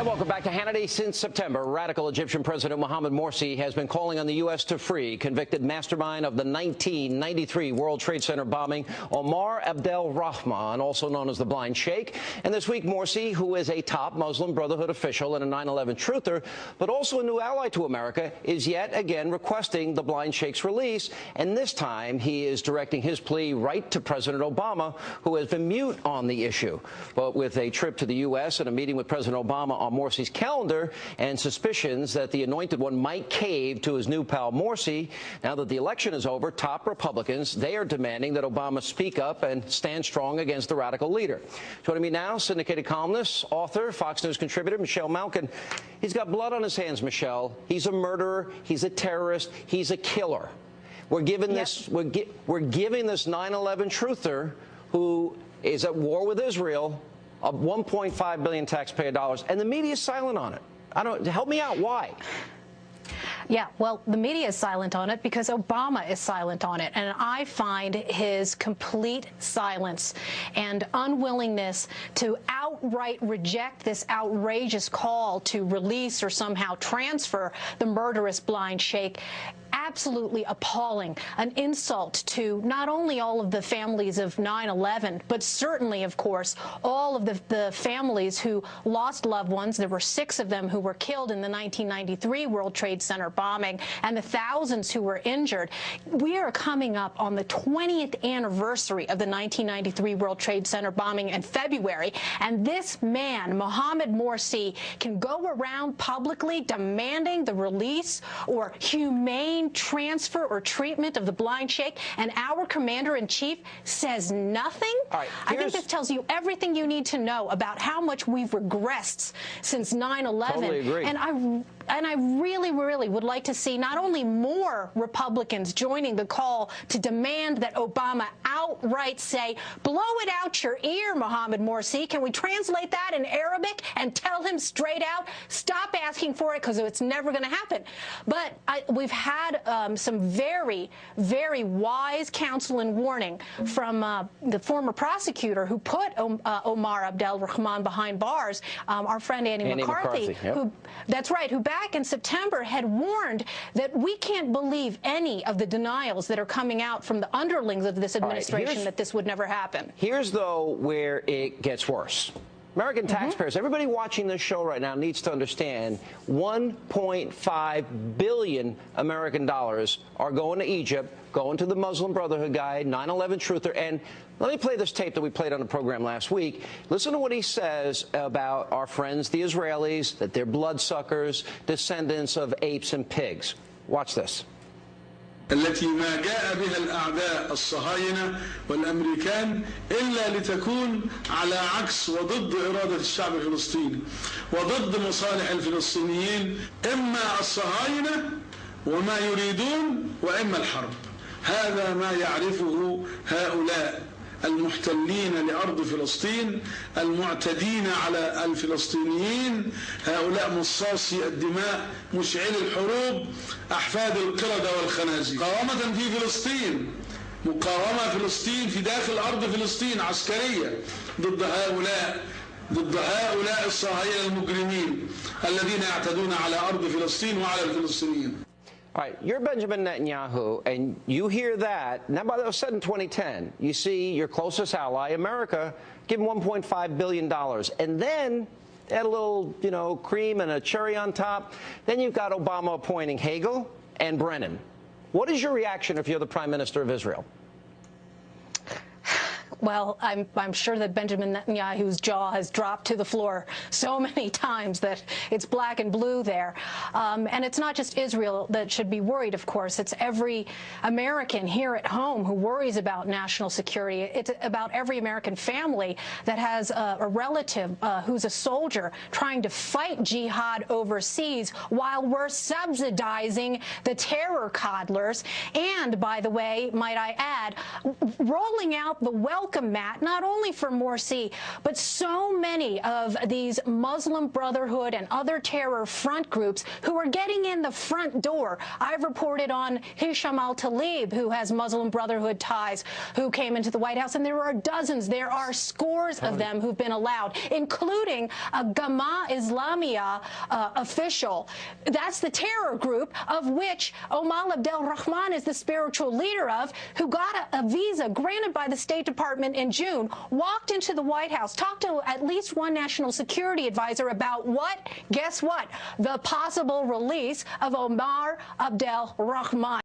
And welcome back to Hannity. Since September, radical Egyptian President Mohamed Morsi has been calling on the U.S. to free convicted mastermind of the 1993 World Trade Center bombing, Omar Abdel Rahman, also known as the Blind Sheikh. And this week, Morsi, who is a top Muslim Brotherhood official and a 9/11 truther, but also a new ally to America, is yet again requesting the Blind Sheikh's release. And this time, he is directing his plea right to President Obama, who has been mute on the issue. But with a trip to the U.S. and a meeting with President Obama on Morsi's calendar and suspicions that the anointed one might cave to his new pal Morsi, now that the election is over, top Republicans, they are demanding that Obama speak up and stand strong against the radical leader. Joining me now, syndicated columnist, author, Fox News contributor, Michelle Malkin. He's got blood on his hands, Michelle. He's a murderer. He's a terrorist. He's a killer. We're giving this. We're giving this 9/11 truther, who is at war with Israel, of $1.5 billion taxpayer dollars, and the media is silent on it. Help me out. Why? Yeah, well, the media is silent on it because Obama is silent on it. And I find his complete silence and unwillingness to outright reject this outrageous call to release or somehow transfer the murderous Blind Sheikh absolutely appalling, an insult to not only all of the families of 9/11, but certainly, of course, all of the families who lost loved ones. There were 6 of them who were killed in the 1993 World Trade Center bombing, and the thousands who were injured. We are coming up on the 20th anniversary of the 1993 World Trade Center bombing in February, and this man, Mohamed Morsi, can go around publicly demanding the release or humane transfer or treatment of the Blind Sheikh, and our commander-in-chief says nothing? Right, I think this tells you everything you need to know about how much we've regressed since 9/11. Totally agree. And I really, really would like to see not only more Republicans joining the call to demand that Obama outright say, blow it out your ear, Mohamed Morsi. Can we translate that in Arabic and tell him straight out, stop asking for it because it's never going to happen. But we've had some very, very wise counsel and warning from the former prosecutor who put Omar Abdel Rahman behind bars, our friend Andy McCarthy, yep. That's right, who back in September had warned that we can't believe any of the denials that are coming out from the underlings of this administration that this would never happen. Here's, though, where it gets worse. American taxpayers, everybody watching this show right now needs to understand $1.5 billion American dollars are going to Egypt, going to the Muslim Brotherhood guy, 9/11 truther. And let me play this tape that we played on the program last week. Listen to what he says about our friends, the Israelis, that they're bloodsuckers, descendants of apes and pigs. Watch this. التي ما جاء بها الأعداء الصهاينة والأمريكان إلا لتكون على عكس وضد إرادة الشعب الفلسطيني وضد مصالح الفلسطينيين، إما الصهاينة وما يريدون وإما الحرب. هذا ما يعرفه هؤلاء المحتلين لأرض فلسطين، المعتدين على الفلسطينيين، هؤلاء مصاصي الدماء، مشعلي الحروب، أحفاد القردة والخنازير. مقاومة في فلسطين، مقاومة فلسطين في داخل أرض فلسطين عسكرية ضد هؤلاء الصهاينة المجرمين الذين يعتدون على أرض فلسطين وعلى الفلسطينيين. All right, you're Benjamin Netanyahu, and you hear that. Now, that was said in 2010. You see your closest ally, America, give him $1.5 billion. And then add a little, cream and a cherry on top. Then you've got Obama appointing Hagel and Brennan. What is your reaction if you're the Prime Minister of Israel? Well, I'm sure that Benjamin Netanyahu's jaw has dropped to the floor so many times that it's black and blue there. And it's not just Israel that should be worried, of course. It's every American here at home who worries about national security. It's about every American family that has a relative who's a soldier trying to fight jihad overseas while we're subsidizing the terror coddlers. And, by the way, might I add, rolling out the welcome welcome mat, not only for Morsi, but so many of these Muslim Brotherhood and other terror front groups who are getting in the front door. I've reported on Hisham al-Tlaib, who has Muslim Brotherhood ties, who came into the White House, and there are dozens, there are scores of them who've been allowed, including a Gama Islamia official. That's the terror group of which Omar Abdel Rahman is the spiritual leader of, who got a visa granted by the State Department in June, walked into the White House, talked to at least one national security advisor about what? Guess what? The possible release of Omar Abdel Rahman.